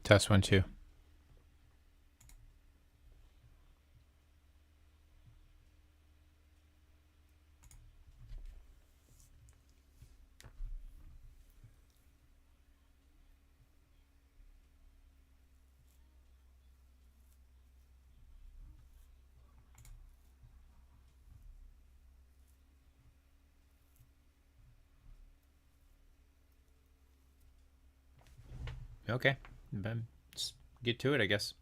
Test 1, 2. Okay, let's get to it, I guess.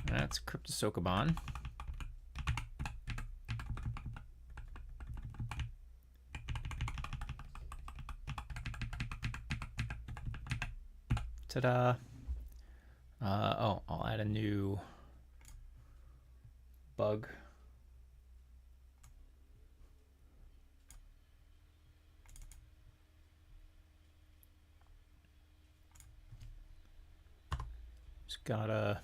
That's Cryptosokoban. Ta-da! Oh, I'll add a new bug. Just gotta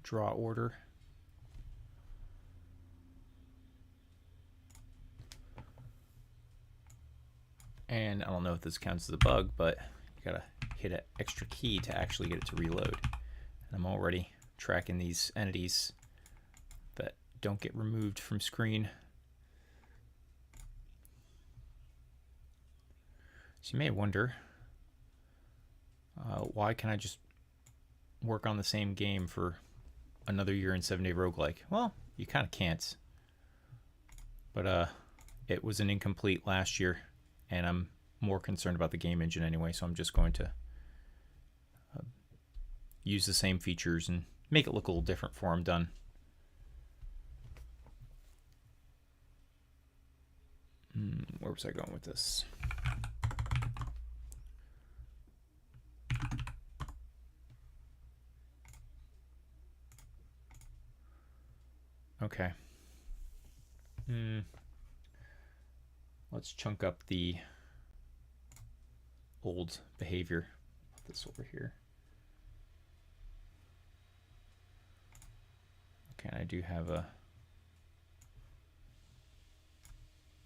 draw order. And I don't know if this counts as a bug, but you gotta hit an extra key to actually get it to reload. And I'm already tracking these entities that don't get removed from screen. So you may wonder, why can't I just work on the same game for another year in 7-Day Roguelike? Well, you kind of can't. But it was an incomplete last year, and I'm more concerned about the game engine anyway, so I'm just going to use the same features and make it look a little different before I'm done. Where was I going with this? Okay. Let's chunk up the old behavior. Put this over here. Okay, and I do have a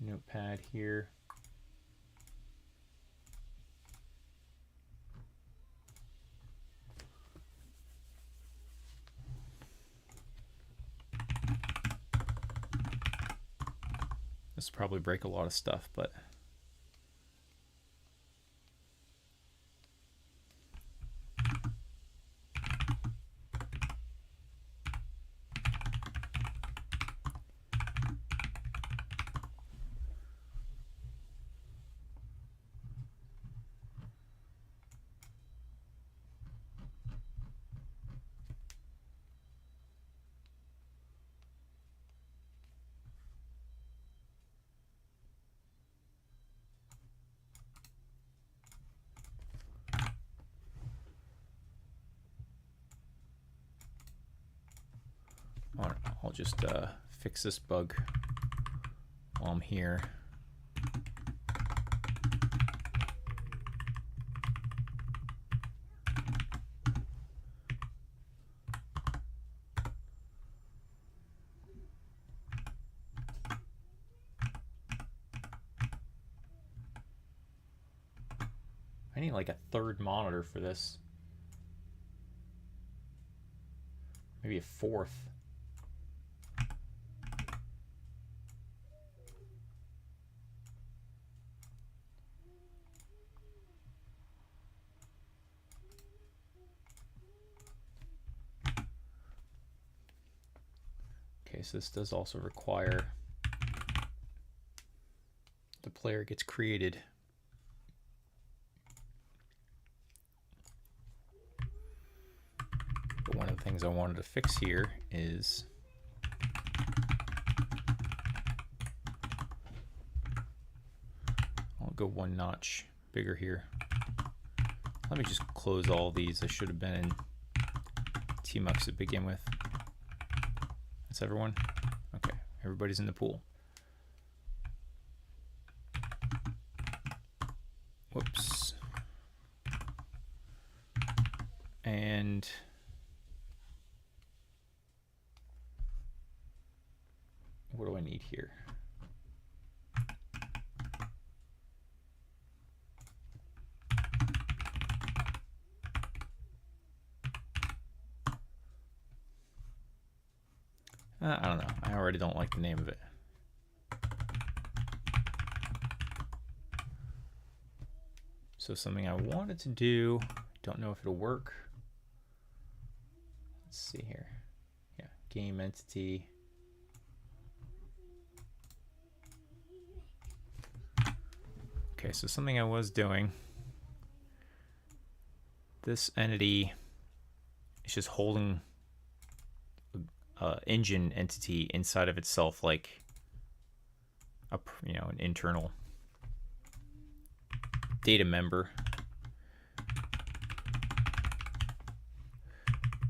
notepad here. This will probably break a lot of stuff, but I'll just fix this bug while I'm here. I need like a third monitor for this. Maybe a fourth. Okay, so this does also require the player gets created. But one of the things I wanted to fix here is I'll go one notch bigger here. Let me just close all these. I should have been in TMUX to begin with. That's everyone? Okay, everybody's in the pool. Whoops. And what do I need here? I don't know. I already don't like the name of it. So something I wanted to do, don't know if it'll work. Let's see here. Yeah, game entity. Okay, so something I was doing. This entity is just holding engine entity inside of itself, like a, an internal data member.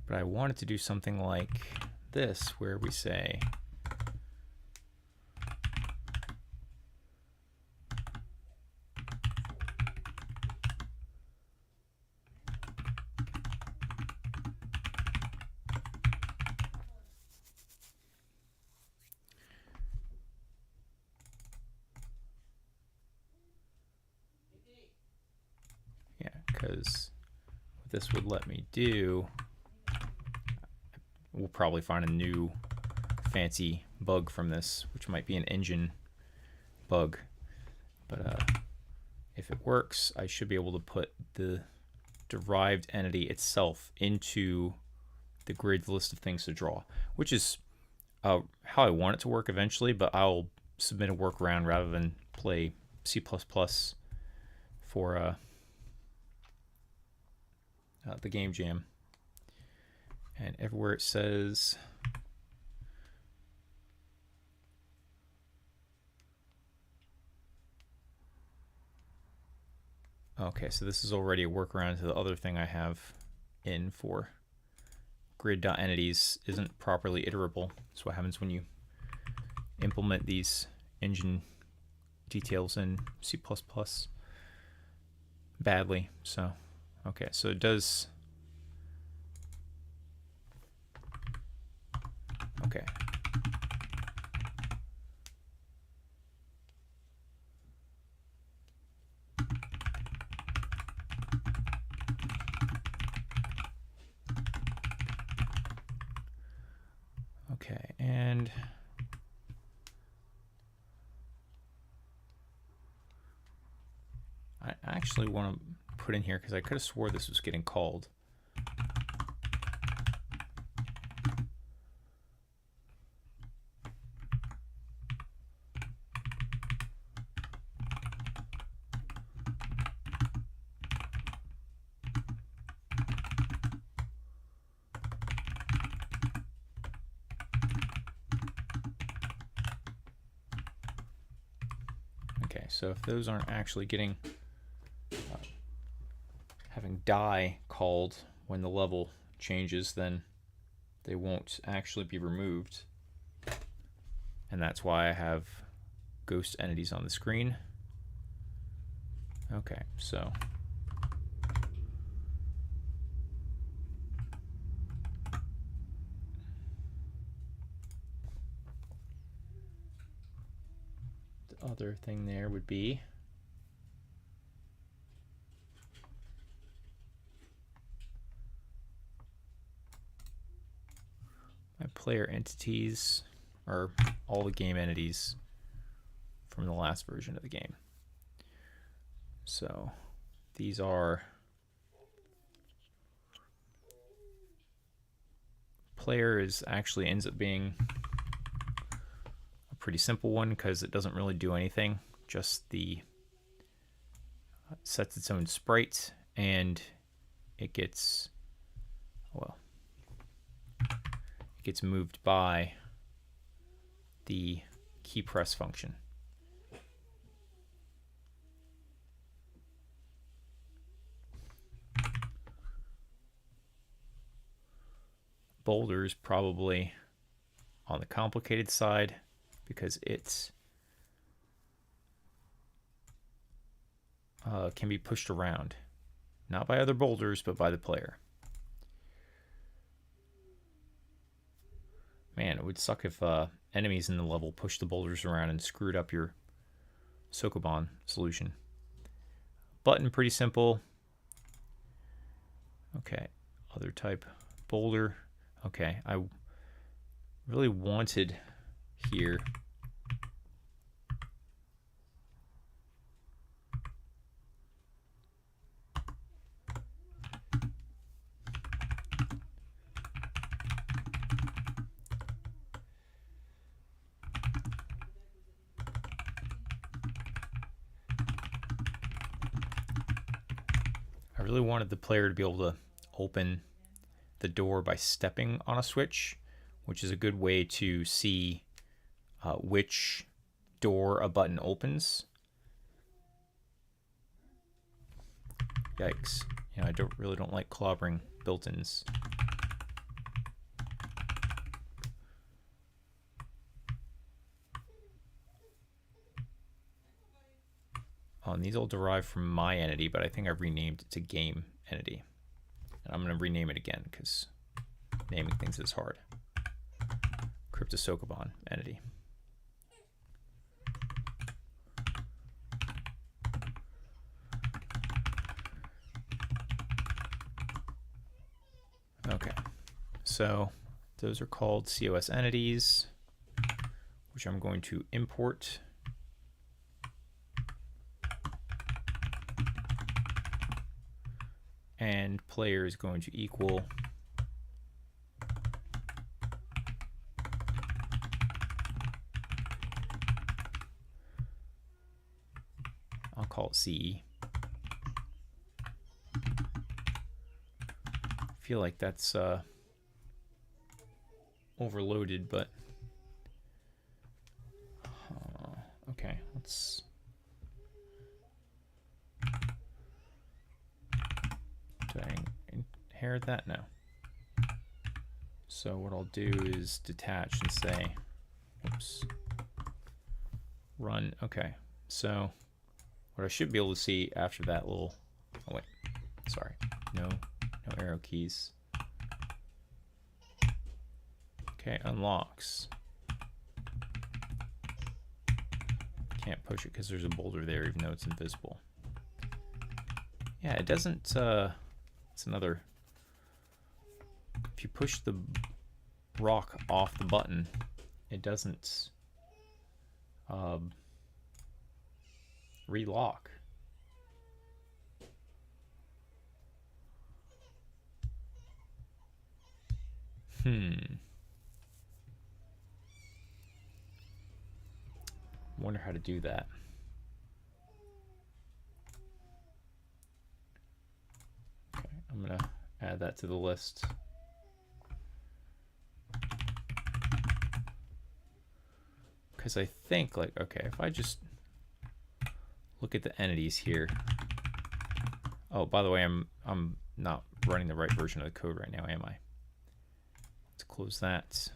But I wanted to do something like this, where we say because what this would let me do, we'll probably find a new fancy bug from this, which might be an engine bug. But if it works, I should be able to put the derived entity itself into the grid list of things to draw, which is how I want it to work eventually, but I'll submit a workaround rather than play C++ for the game jam. And everywhere it says okay, so this is already a workaround to the other thing I have in for grid.entities isn't properly iterable. That's what happens when you implement these engine details in C++ badly. So okay, so it does. Okay. Okay, and I actually want to put in here, because I could have swore this was getting called. Okay, so if those aren't actually getting having die called when the level changes, then they won't actually be removed. And that's why I have ghost entities on the screen. Okay, so the other thing there would be my player entities are all the game entities from the last version of the game. So these are player actually ends up being a pretty simple one, because it doesn't really do anything, just the sets its own sprite, and it gets, well, it gets moved by the key press function. Boulder's probably on the complicated side, because it's can be pushed around, not by other boulders, but by the player. Man, it would suck if enemies in the level pushed the boulders around and screwed up your Sokoban solution. Button, pretty simple. Okay, other type boulder. Okay, I really wanted here. I really wanted the player to be able to open the door by stepping on a switch, which is a good way to see which door a button opens. Yikes. You know, I really don't like clobbering built-ins. And these all derive from my entity, but I think I've renamed it to game entity. And I'm going to rename it again because naming things is hard. Cryptosokoban entity. Okay, so those are called COS entities, which I'm going to import. And player is going to equal I'll call it CE. I feel like that's overloaded, but okay, let's do I inherit that? No. So what I'll do is detach and say, oops, run. Okay, so what I should be able to see after that little, oh wait, sorry, no arrow keys. Okay, unlocks. Can't push it because there's a boulder there even though it's invisible. Yeah, it doesn't, it's another, if you push the rock off the button, it doesn't relock. Wonder how to do that. Okay, I'm gonna add that to the list. Because I think, like, okay, if I just look at the entities here. Oh, by the way, I'm not running the right version of the code right now, am I? Let's close that.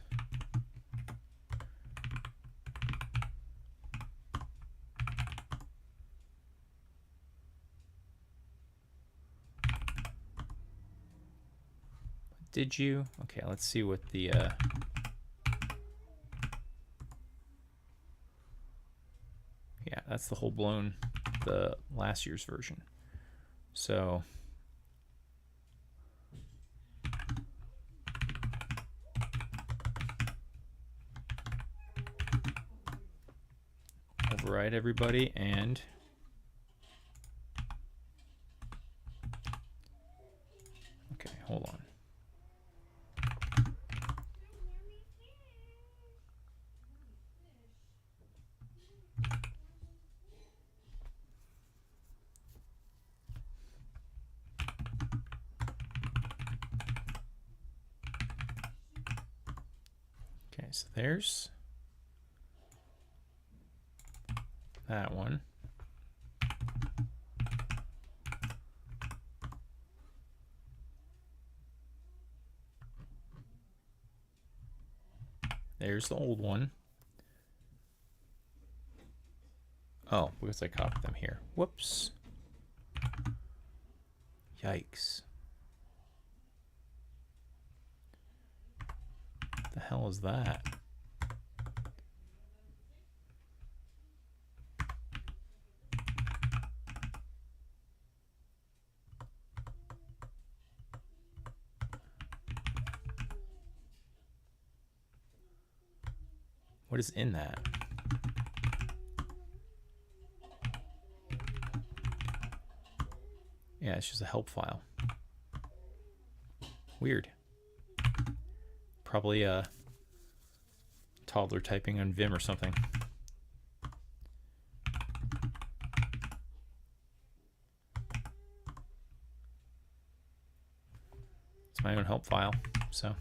Did you? Okay, let's see what the yeah, that's the whole blown, the last year's version. So override everybody and okay, hold on. Okay, so there's that one. There's the old one. Oh, because I copied them here. Whoops. Yikes. The hell is that? What is in that? Yeah, it's just a help file. Weird. Probably a toddler typing on Vim or something. It's my own help file, so.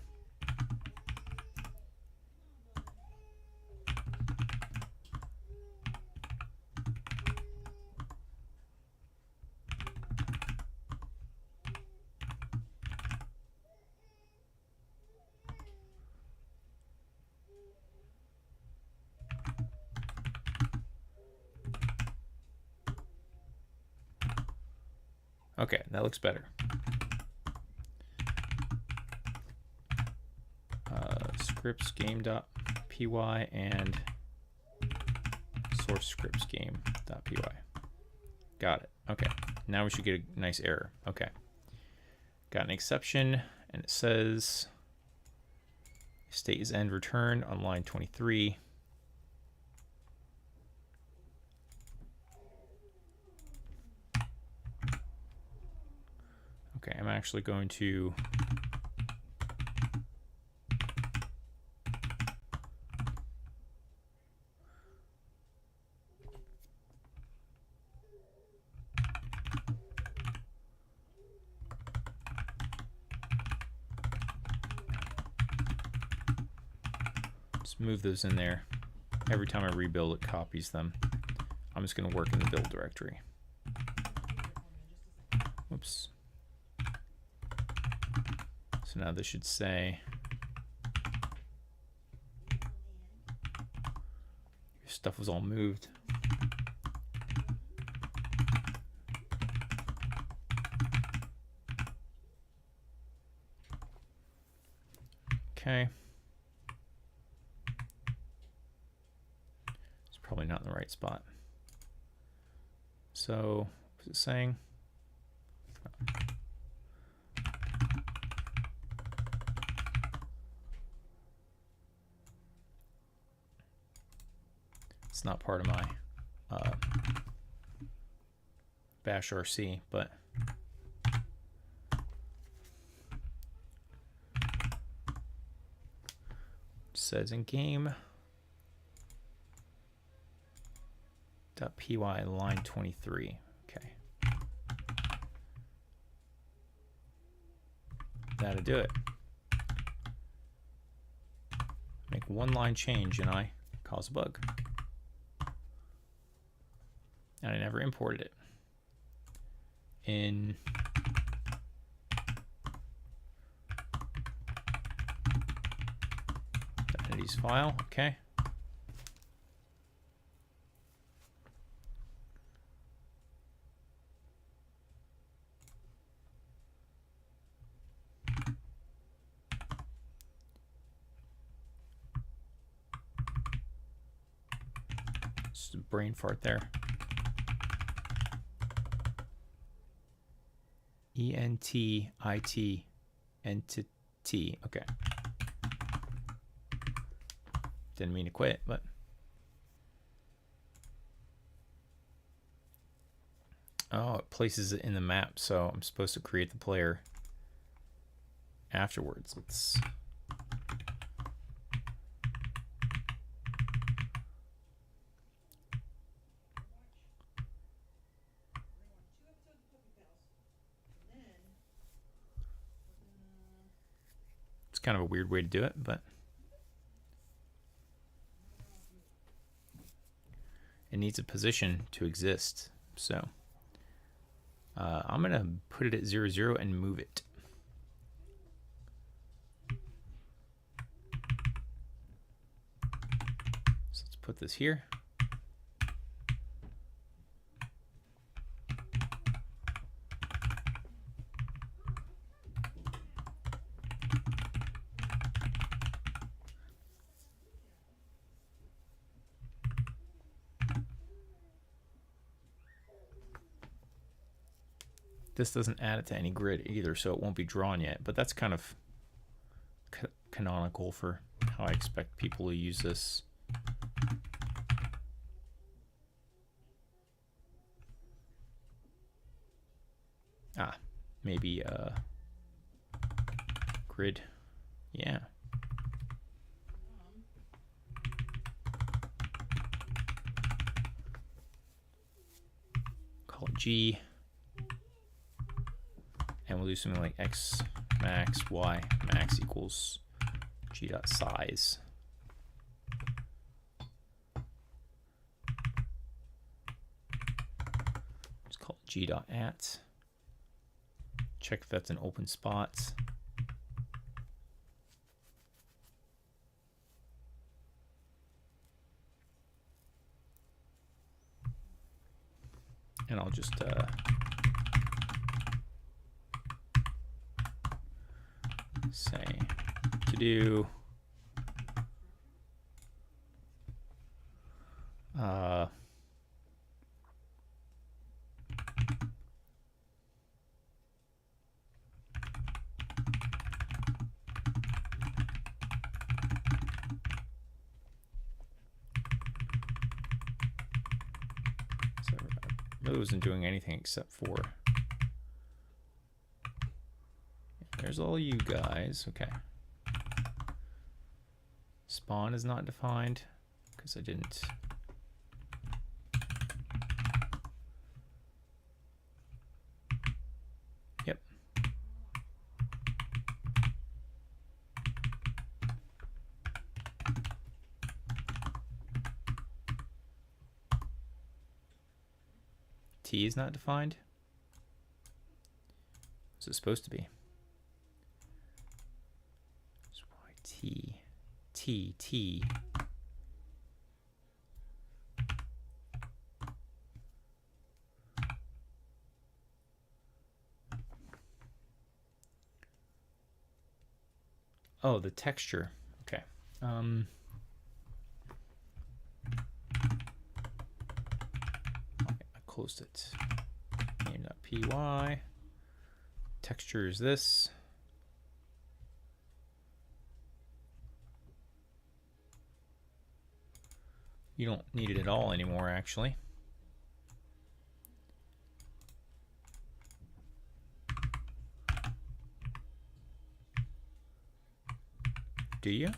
Okay, that looks better. Scripts game.py and source scripts game.py. Got it. Okay, now we should get a nice error. Okay, got an exception, and it says state is end return on line 23. Okay, I'm actually going to just move those in there. Every time I rebuild, it copies them. I'm just going to work in the build directory. Oops. So now this should say your stuff was all moved. Okay. It's probably not in the right spot. So what's it saying? It's not part of my bash RC, but it says in game .py line 23. Okay, that'll do it. Make one line change and I cause a bug. And I never imported it in the entities file. Okay. Just a brain fart there. ENTIT entity. Okay. Didn't mean to quit, but oh, it places it in the map, so I'm supposed to create the player afterwards. Let's kind of a weird way to do it, but it needs a position to exist. So I'm going to put it at 0, 0 and move it. So let's put this here. This doesn't add it to any grid either, so it won't be drawn yet. But that's kind of canonical for how I expect people to use this. Maybe grid. Yeah. Call it G. And we'll do something like x max, y max equals g dot size. Let's call it g dot at. Check if that's an open spot. And I'll just say to do really wasn't doing anything except for there's all you guys. Okay. Spawn is not defined because I didn't. Yep. T is not defined. What's it supposed to be? T. Oh, the texture. Okay. I closed it. Name.py. Texture is this. You don't need it at all anymore, actually. Do you?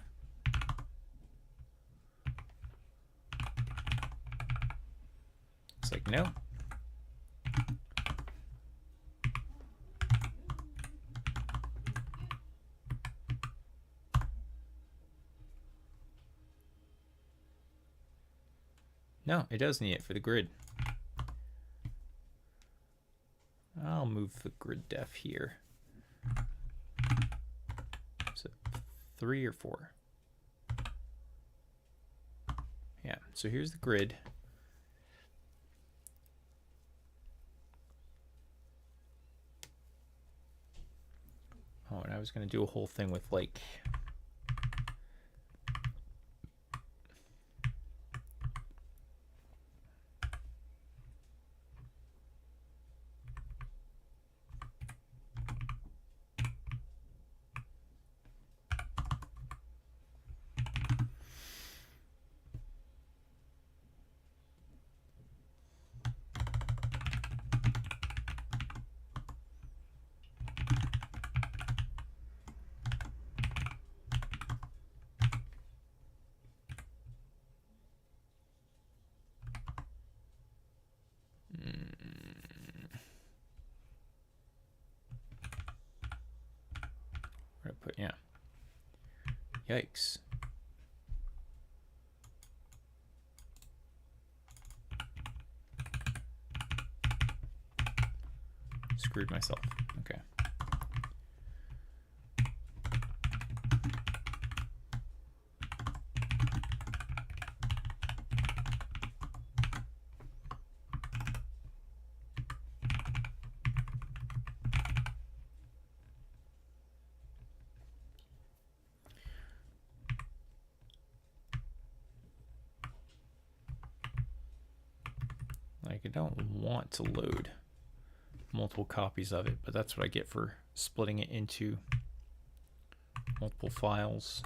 It's like, no. No, it does need it for the grid. I'll move the grid def here. So 3 or 4? Yeah, so here's the grid. Oh, and I was going to do a whole thing with like yeah. Yikes. Screwed myself. Okay. Like, I don't want to load multiple copies of it, but that's what I get for splitting it into multiple files.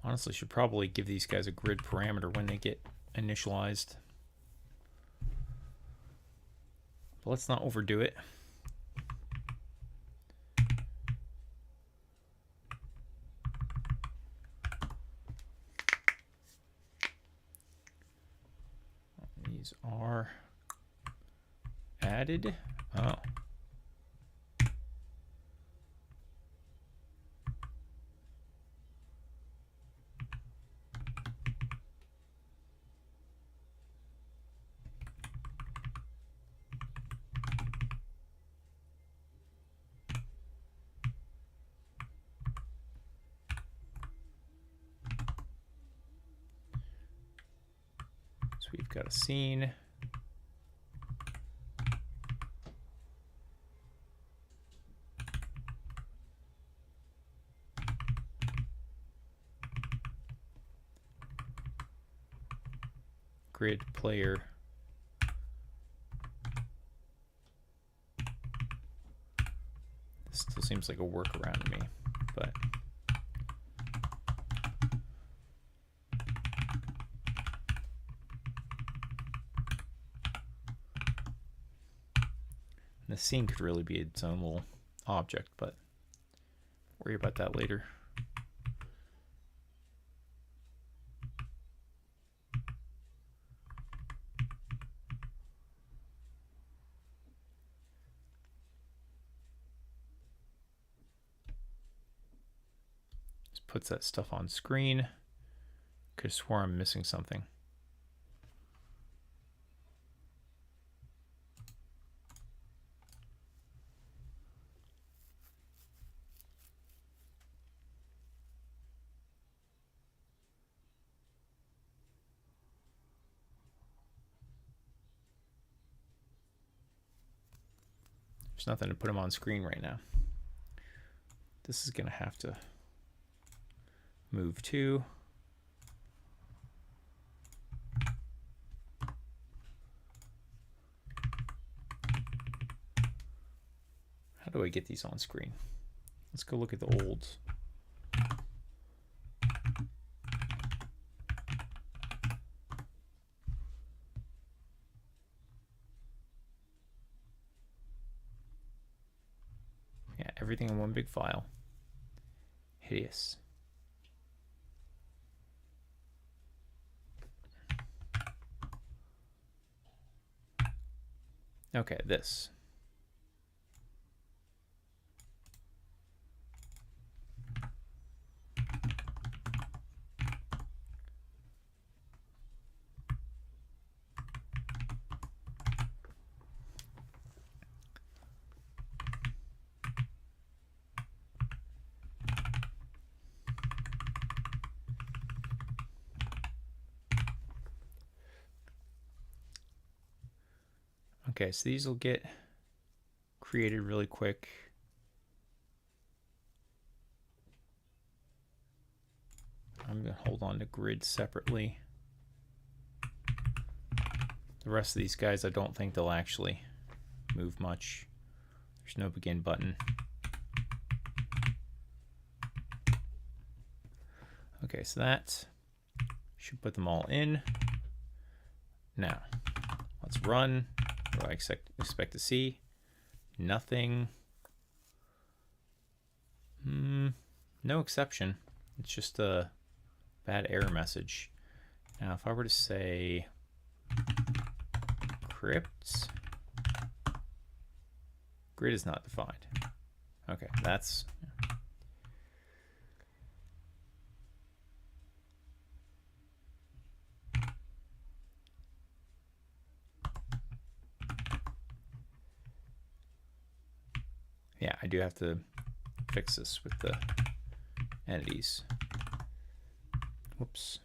Honestly, should probably give these guys a grid parameter when they get initialized. But let's not overdo it. These are added. Oh. So we've got a scene. Grid player. This still seems like a workaround to me, but the scene could really be its own little object, but worry about that later. Just puts that stuff on screen. Could have swore I'm missing something. There's nothing to put them on screen right now. This is going to have to move to. How do I get these on screen? Let's go look at the olds. Yeah, everything in one big file. Hideous. Okay, this. Okay, so these will get created really quick. I'm going to hold on to grid separately. The rest of these guys, I don't think they'll actually move much. There's no begin button. Okay, so that should put them all in. Now, let's run. What do I expect to see? Nothing. No exception. It's just a bad error message. Now, if I were to say crypt, grid is not defined. Okay, that's... Yeah, I do have to fix this with the entities. Whoops.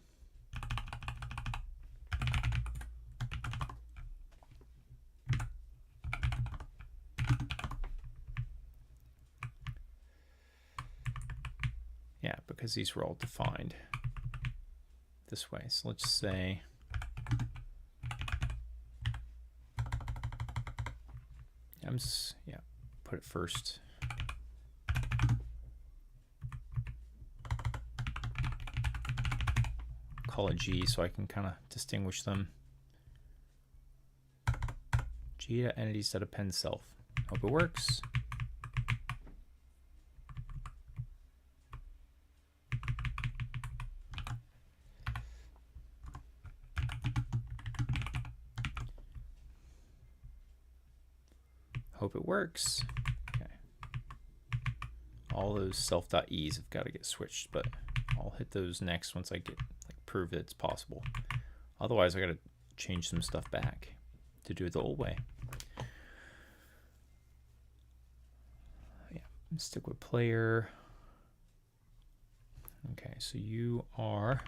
Yeah, because these were all defined this way. So let's say put it first. Call it G so I can kind of distinguish them. G to entities that append self. Hope it works. Hope it works. Okay. All those self.e's have got to get switched, but I'll hit those next once I get prove that it's possible. Otherwise, I got to change some stuff back to do it the old way. Yeah, stick with player. Okay, so you are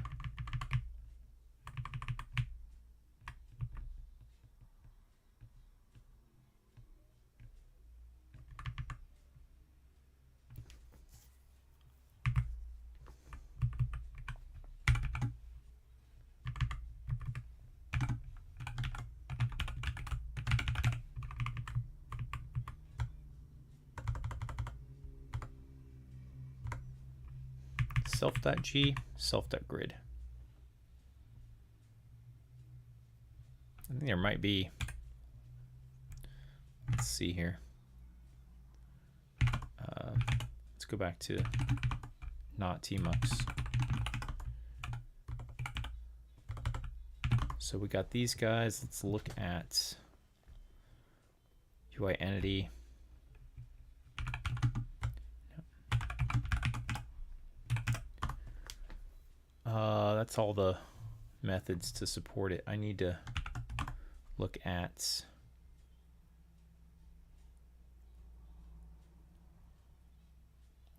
self.g, self.grid. I think there might be, let's see here. Let's go back to not tmux. So we got these guys. Let's look at UI entity. That's all the methods to support it. I need to look at let's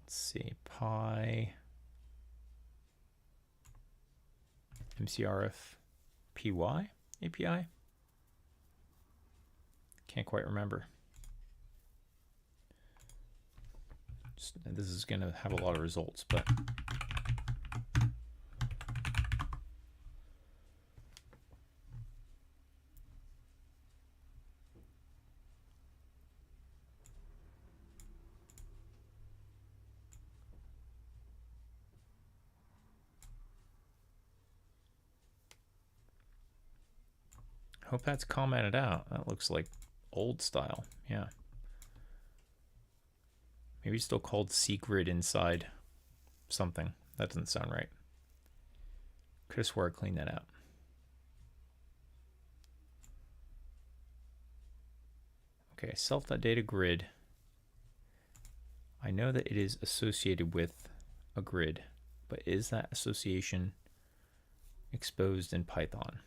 see, pi mcrf py API. Can't quite remember. This is going to have a lot of results, but hope that's commented out. That looks like old style. Yeah. Maybe still called cgrid inside something. That doesn't sound right. Could have swore I cleaned that out. Okay, self.data grid. I know that it is associated with a grid, but is that association exposed in Python?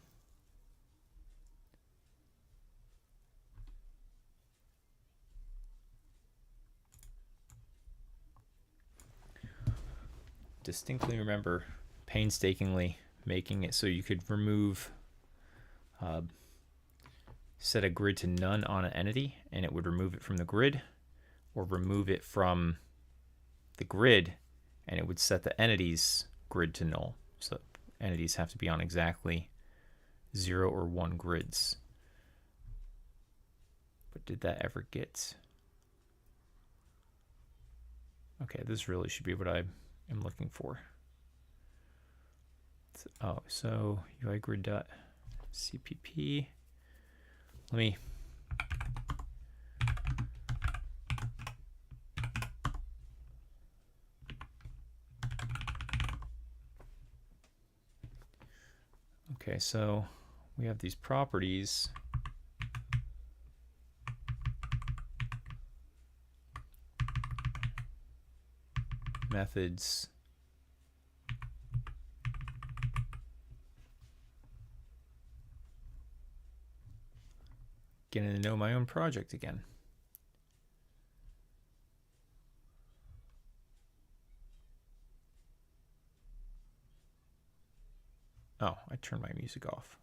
Distinctly remember painstakingly making it so you could remove, set a grid to none on an entity and it would remove it from the grid, or remove it from the grid and it would set the entity's grid to null. So entities have to be on exactly 0 or 1 grids. But did that ever get? Okay, this really should be what I am looking for. Oh, so UI grid.cpp. Let me okay, so we have these properties. Methods. Getting to know my own project again. I turn my music off.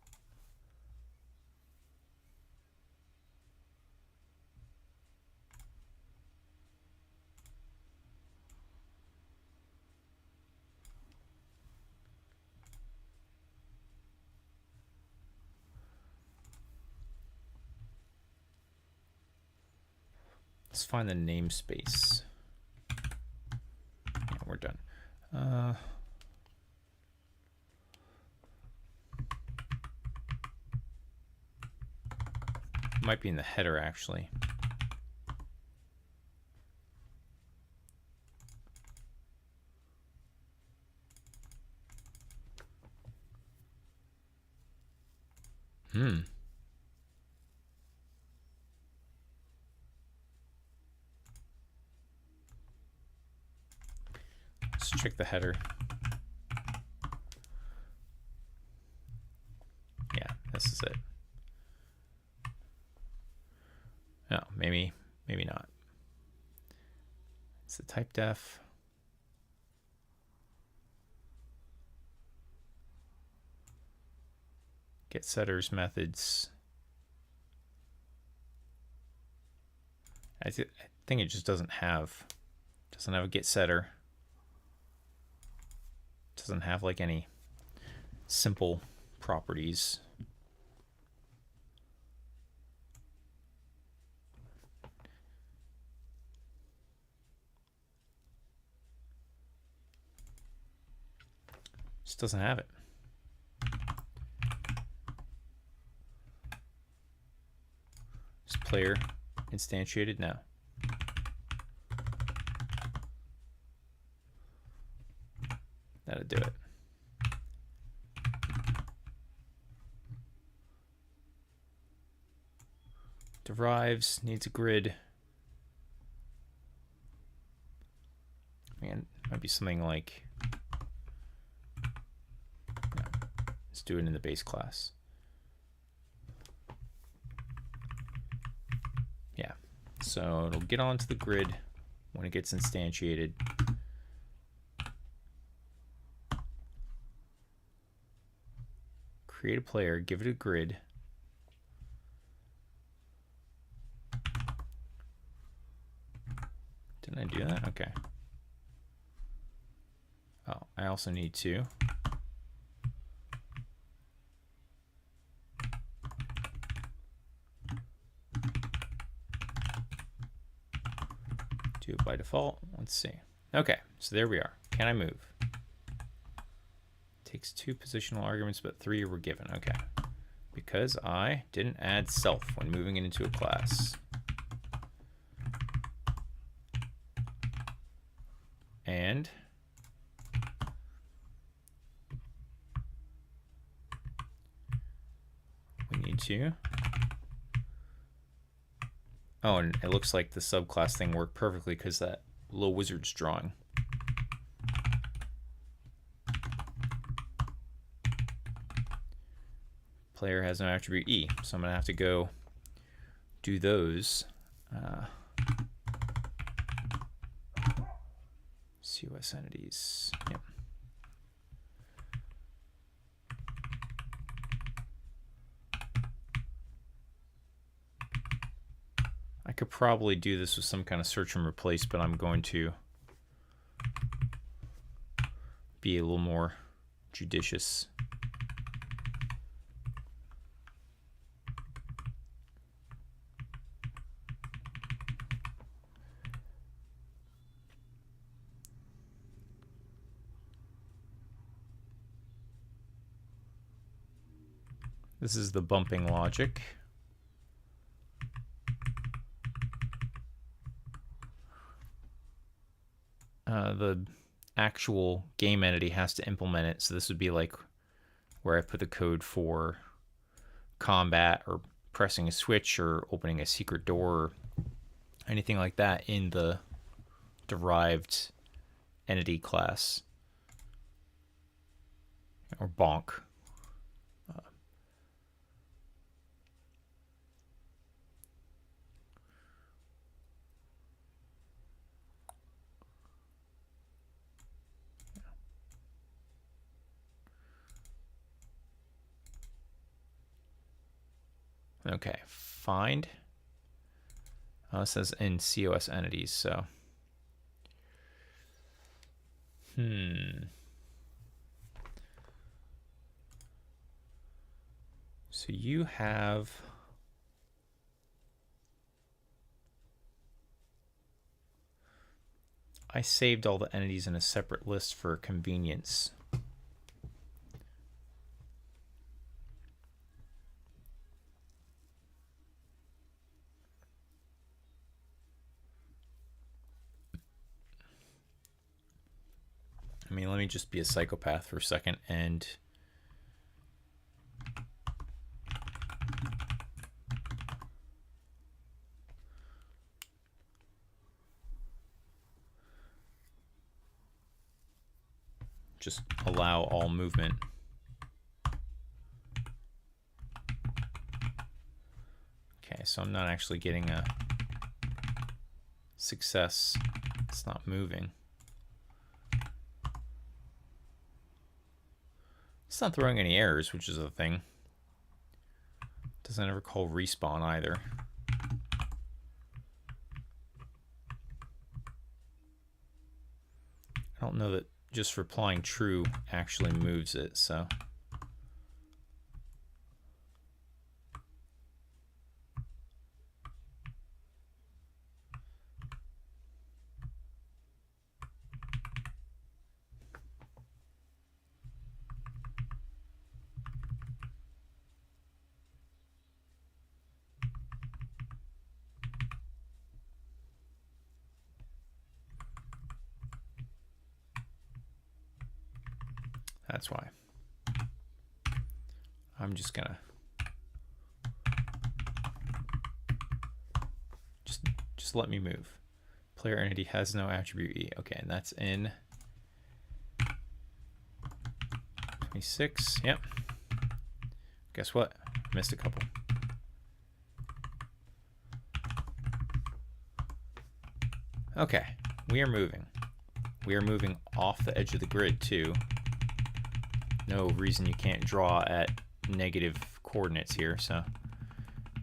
Let's find the namespace. Yeah, we're done. Might be in the header actually. Let's check the header. Yeah, this is it. No, maybe not. It's the type def. Get setters methods. I think it just doesn't have a get setter. Doesn't have like any simple properties. Just doesn't have it. Is player instantiated now? That'll do it. Derives, needs a grid. Man, might be something like, no, let's do it in the base class. Yeah, so it'll get onto the grid when it gets instantiated. Create a player, give it a grid. Didn't I do that? Okay. Oh, I also need to do it by default. Let's see. Okay, so there we are. Can I move? Takes 2 positional arguments, but 3 were given. Okay. Because I didn't add self when moving it into a class. And we need to. Oh, and it looks like the subclass thing worked perfectly because that little wizard's drawing. Player has no attribute E, so I'm going to have to go do those. COS entities. Yep. I could probably do this with some kind of search and replace, but I'm going to be a little more judicious. This is the bumping logic. The actual game entity has to implement it, so this would be like where I put the code for combat or pressing a switch or opening a secret door or anything like that in the derived entity class, or bonk. Okay, find. Oh, it says in COS entities, so. So you have. I saved all the entities in a separate list for convenience. I mean, let me just be a psychopath for a second and just allow all movement. Okay, so I'm not actually getting a success. It's not moving. It's not throwing any errors, which is a thing. Doesn't ever call respawn either. I don't know that just replying true actually moves it, so. That's why. I'm just gonna just let me move. Player entity has no attribute E. Okay, and that's in 26. Yep. Guess what? Missed a couple. Okay, we are moving. We are moving off the edge of the grid too. No reason you can't draw at negative coordinates here. So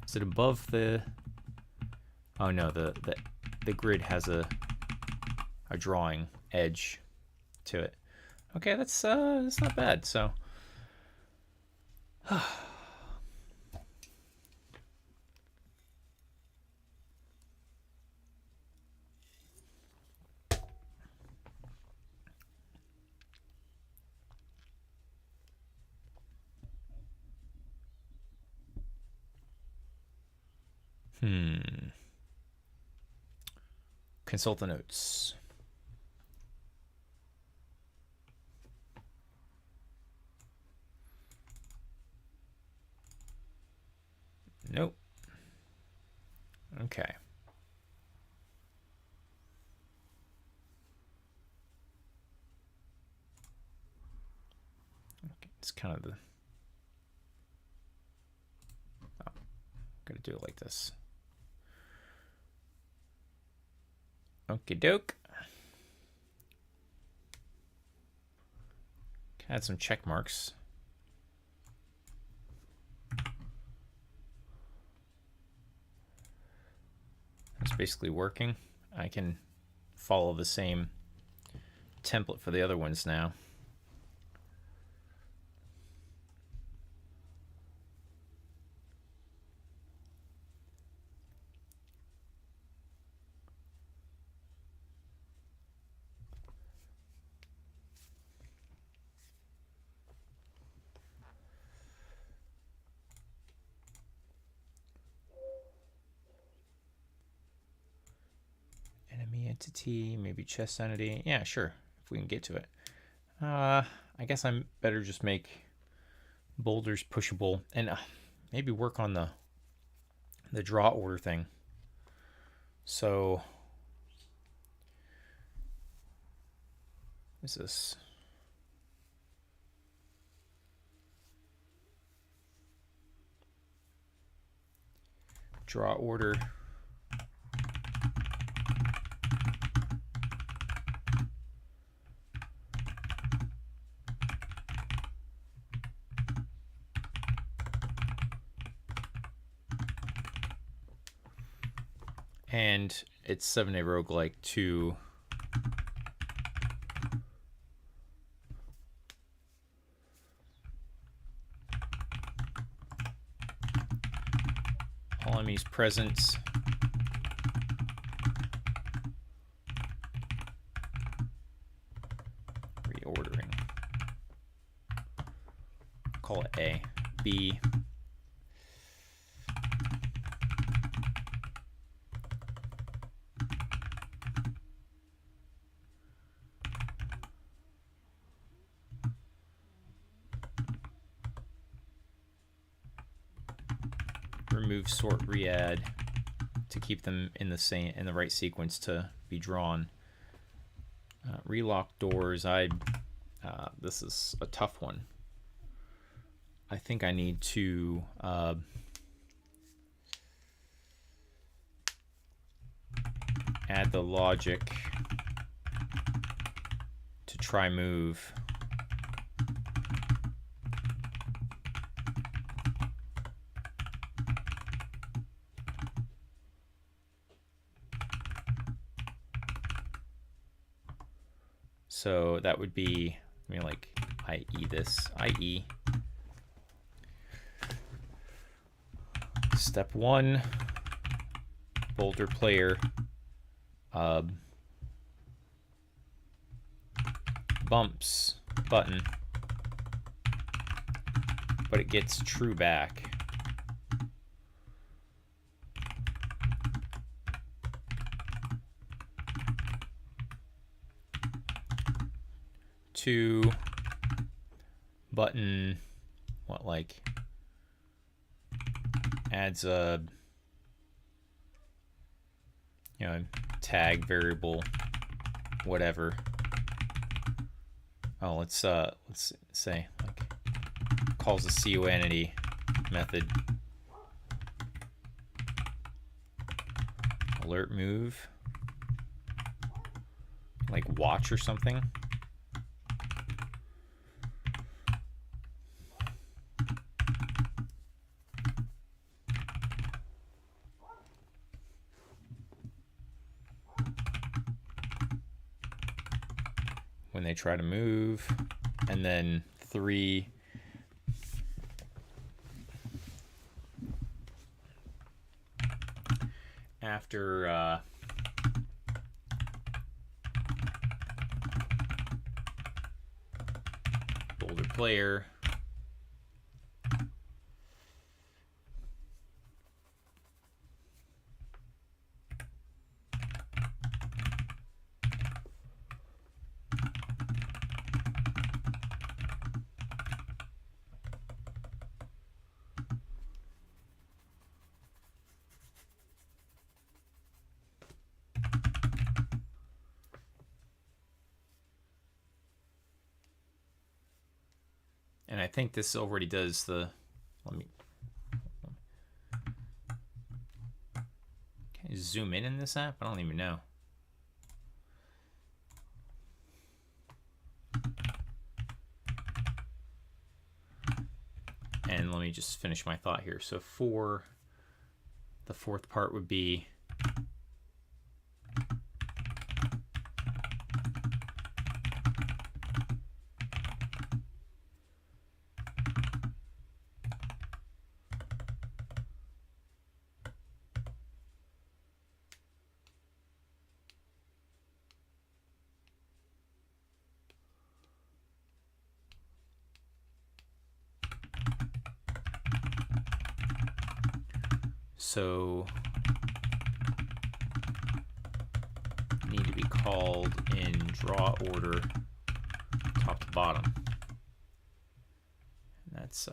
is it above the? Oh no, the grid has a drawing edge to it. Okay, that's not bad. So consult the notes. Nope. Okay. It's kind of the. Oh, gotta do it like this. Okie doke. Add some check marks. It's basically working. I can follow the same template for the other ones now. Entity, maybe chest entity. Yeah, sure, if we can get to it. I guess I'm better just make boulders pushable and maybe work on the draw order thing. So what is this? Draw order. And it's 7-day roguelike to all enemies present reordering. Call it A. B. Remove, sort, re-add to keep them in the right sequence to be drawn. Relock doors. This is a tough one. I think I need to add the logic to try move. So that would be, I mean, like, IE this, IE. Step 1, boulder player, bumps button, but it gets true back. To button, what, like, adds a, you know, tag variable, whatever. Oh, let's say, like, calls a CO entity method. Alert move, like watch or something. When they try to move, and then 3 after boulder player, and I think this already does the, let me, can you zoom in this app? I don't even know. And let me just finish my thought here. So for the fourth part would be so need to be called in draw order top to bottom. And that's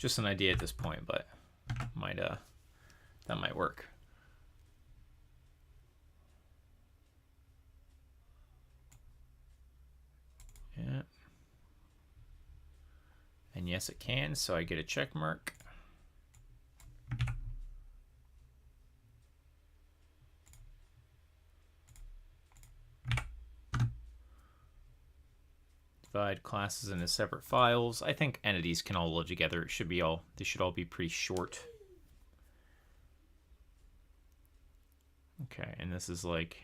just an idea at this point, but might that might work. Yeah. And yes, it can, so I get a check mark. Divide classes into separate files. I think entities can all live together. It should be all, they should all be pretty short. Okay, and this is like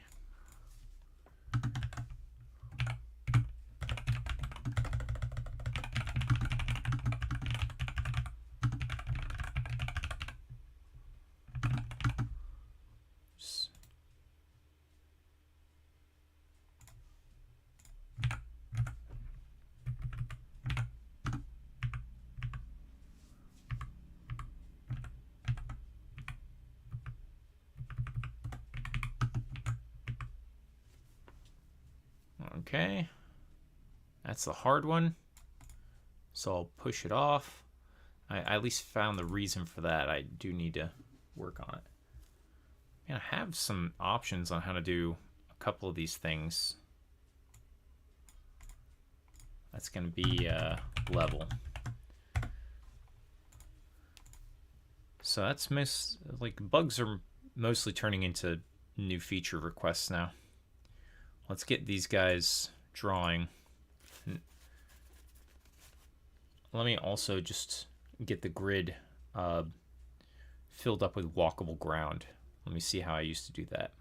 okay. That's the hard one. So I'll push it off. I at least found the reason for that. I do need to work on it. And I have some options on how to do a couple of these things. That's going to be level. So that's bugs are mostly turning into new feature requests now. Let's get these guys drawing. Let me also just get the grid filled up with walkable ground. Let me see how I used to do that.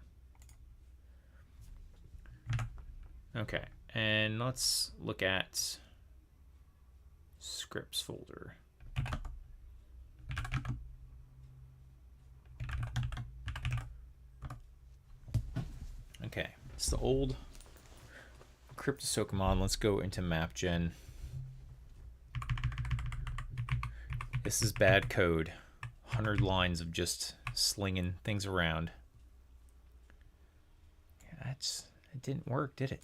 Okay, and let's look at scripts folder. Okay, it's the old Cryptosocomon. Let's go into MapGen. This is bad code. 100 lines of just slinging things around. Yeah, it didn't work, did it?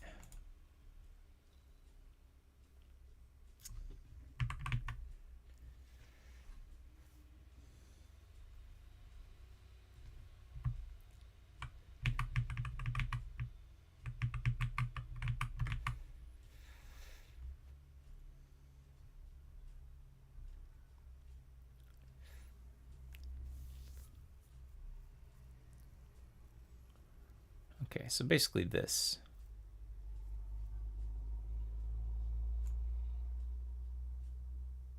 Okay, so basically this.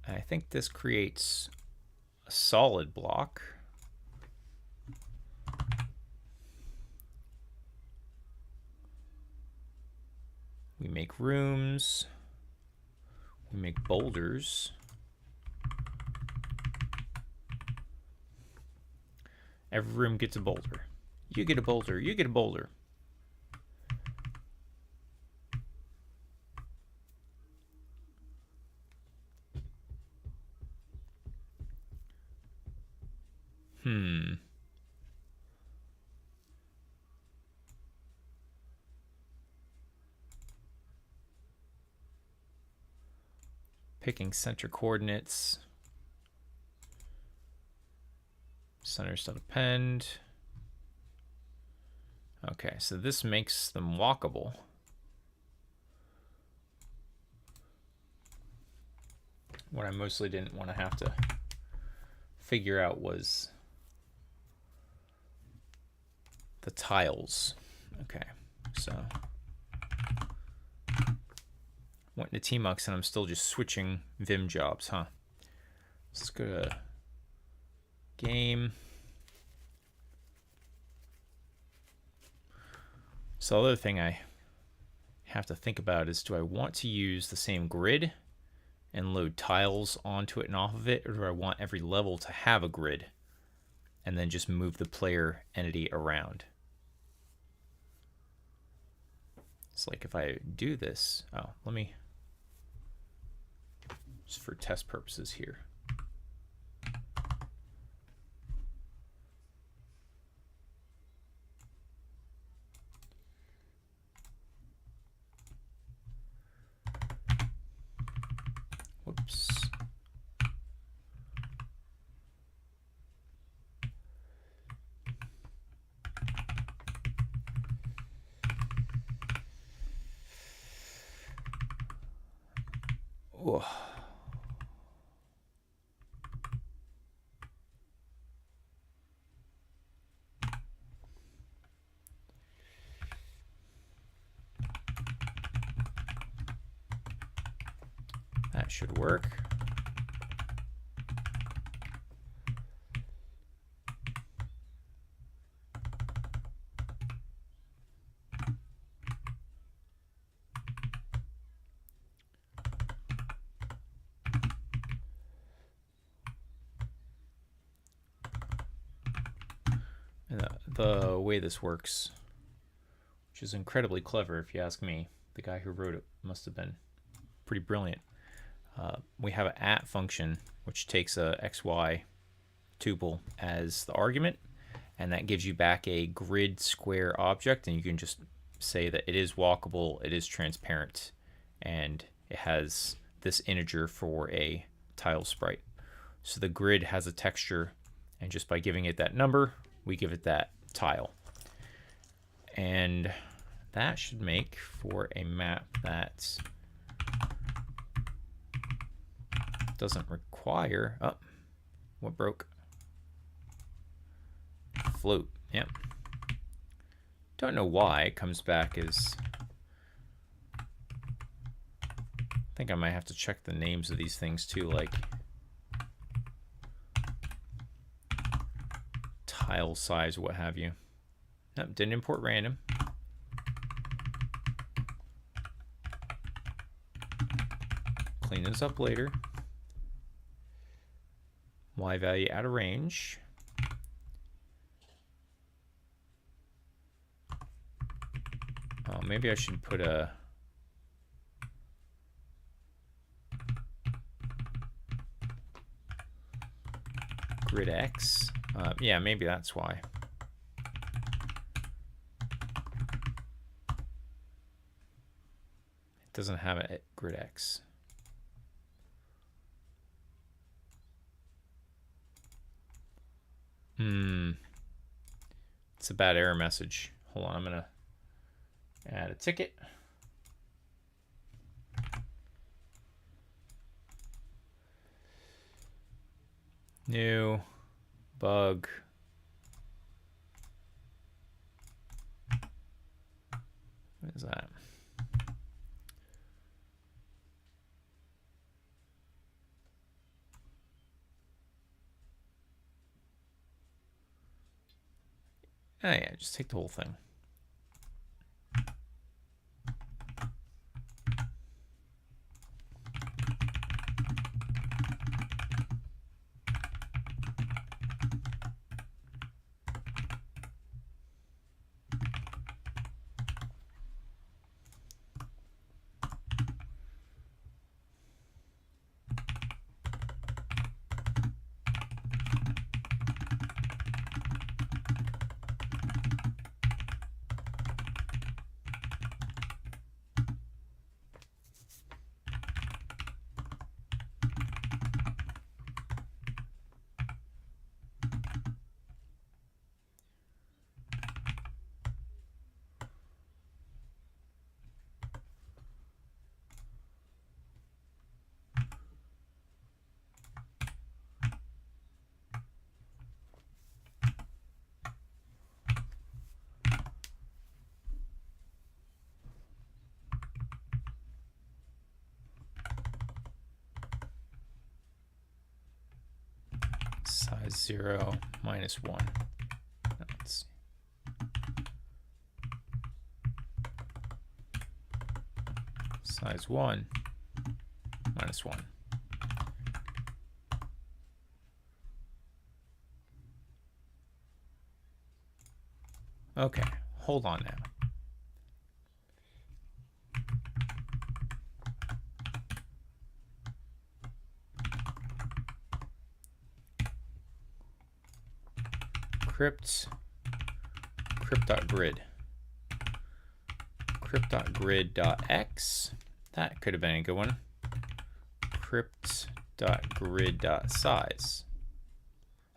I think this creates a solid block. We make rooms. We make boulders. Every room gets a boulder. You get a boulder. You get a boulder. Picking center coordinates. Center.append. Okay, so this makes them walkable. What I mostly didn't want to have to figure out was the tiles. Okay, so went into Tmux and I'm still just switching Vim jobs, huh? Let's go to game. So the other thing I have to think about is, do I want to use the same grid and load tiles onto it and off of it, or do I want every level to have a grid and then just move the player entity around? It's like if I do this, let me, just for test purposes here. Whoops. Whoa. That should work. And the way this works, which is incredibly clever if you ask me, the guy who wrote it must have been pretty brilliant. We have an at function which takes a xy tuple as the argument, and that gives you back a grid square object, and you can just say that it is walkable, it is transparent, and it has this integer for a tile sprite. So the grid has a texture, and just by giving it that number, we give it that tile. And that should make for a map that doesn't require, oh, what broke? Float, yep. Don't know why it comes back as, I think I might have to check the names of these things too, like tile size, what have you. Nope, didn't import random. Clean this up later. Y value out of range. Oh, maybe I should put a grid X. Yeah, maybe that's why. It doesn't have a grid X. It's a bad error message. Hold on, I'm gonna add a ticket. New bug. What is that? Oh yeah, just take the whole thing. Size 0 minus 1. Let's see. Size 1 minus 1. Okay, hold on now. Crypt.grid. Crypt.grid.x. That could have been a good one. Crypt.grid.size.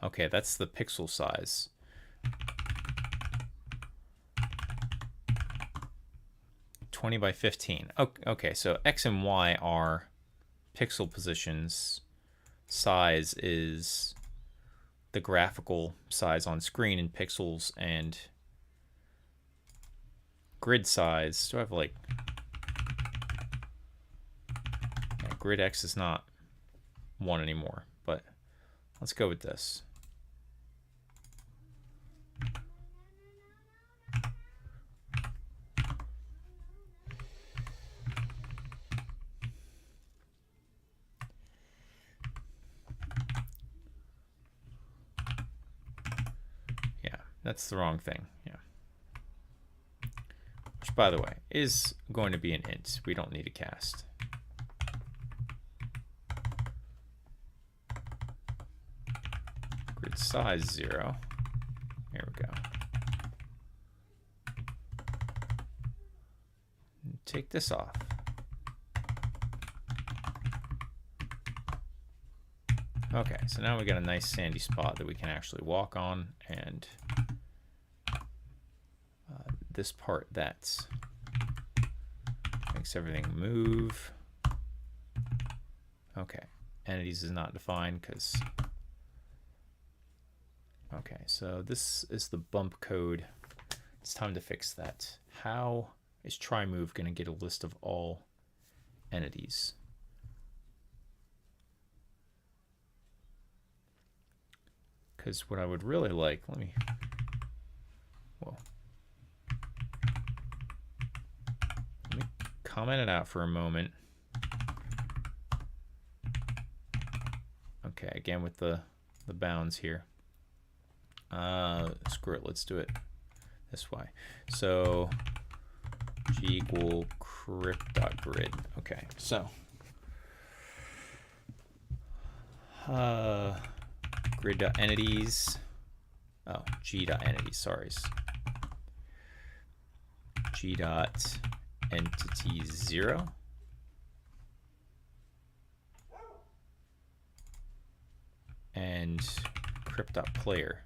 Okay, that's the pixel size. (20 by 15). Okay, so X and Y are pixel positions size is the graphical size on screen in pixels, and grid size, do I have like, yeah, grid X is not 1 anymore, but let's go with this. That's the wrong thing, yeah. Which, by the way, is going to be an int. We don't need a cast. Grid size 0. Here we go. Take this off. Okay, so now we got a nice sandy spot that we can actually walk on, and this part that makes everything move. Okay, entities is not defined because, okay, so this is the bump code. It's time to fix that. How is try-move going to get a list of all entities? Because what I would really like, let me comment it out for a moment. Okay, again with the bounds here. Screw it, let's do it this way. So g equal crypt.grid. Okay, so grid.entities. Oh, g.entities, sorry. G.entity 0. And crypt.player.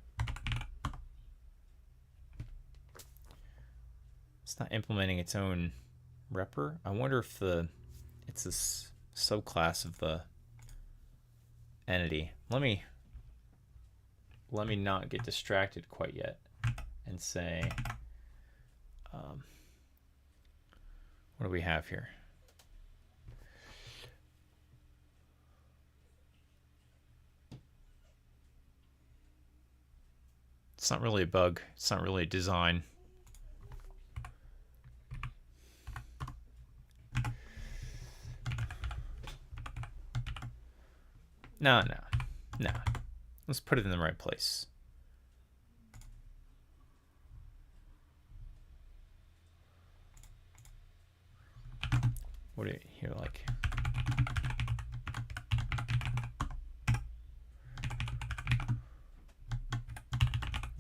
It's not implementing its own repr. I wonder if it's this subclass of the entity. Let me not get distracted quite yet and say, what do we have here? It's not really a bug. It's not really a design. No. Let's put it in the right place. What do you hear like?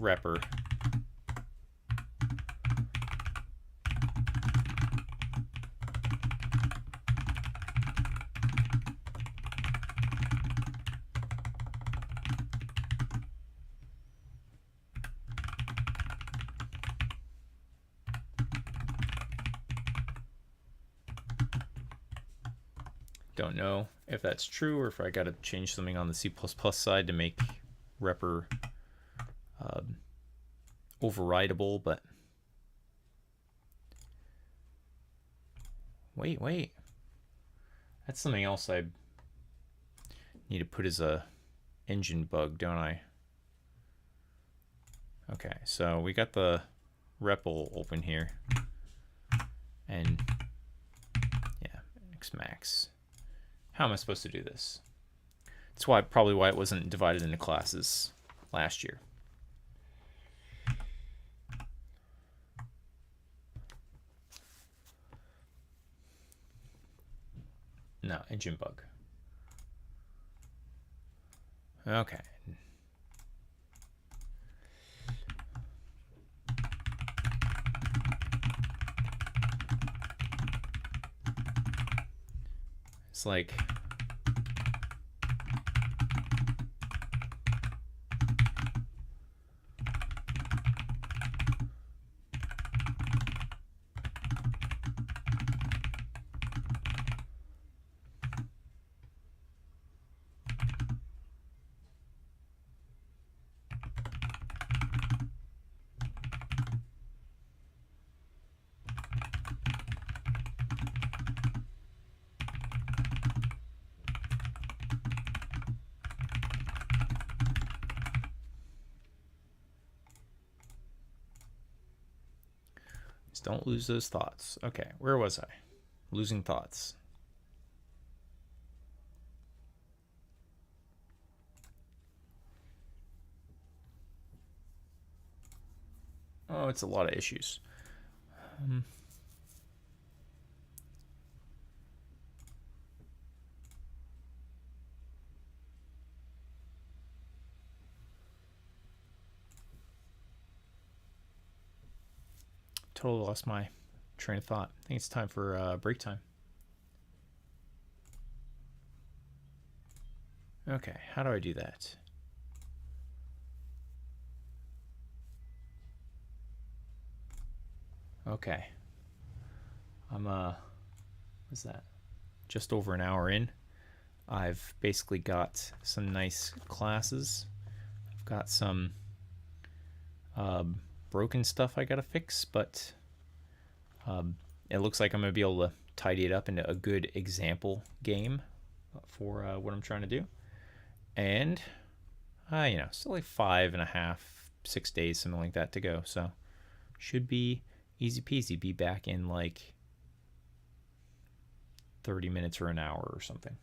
Repr. Don't know if that's true or if I got to change something on the C++ side to make repr overridable, but wait. That's something else I need to put as a engine bug, don't I? Okay, so we got the REPL open here, and yeah, Xmax. How am I supposed to do this? That's probably why it wasn't divided into classes last year. No, engine bug. Okay. It's like don't lose those thoughts. Okay, where was I? Losing thoughts. Oh, it's a lot of issues. Totally lost my train of thought. I think it's time for break time. Okay, how do I do that? Okay. I'm what's that? Just over an hour in. I've basically got some nice classes. I've got some broken stuff I gotta fix, but it looks like I'm gonna be able to tidy it up into a good example game for what I'm trying to do. And still like 5.5, 6 days, something like that to go. So should be easy peasy. Be back in like 30 minutes or an hour or something.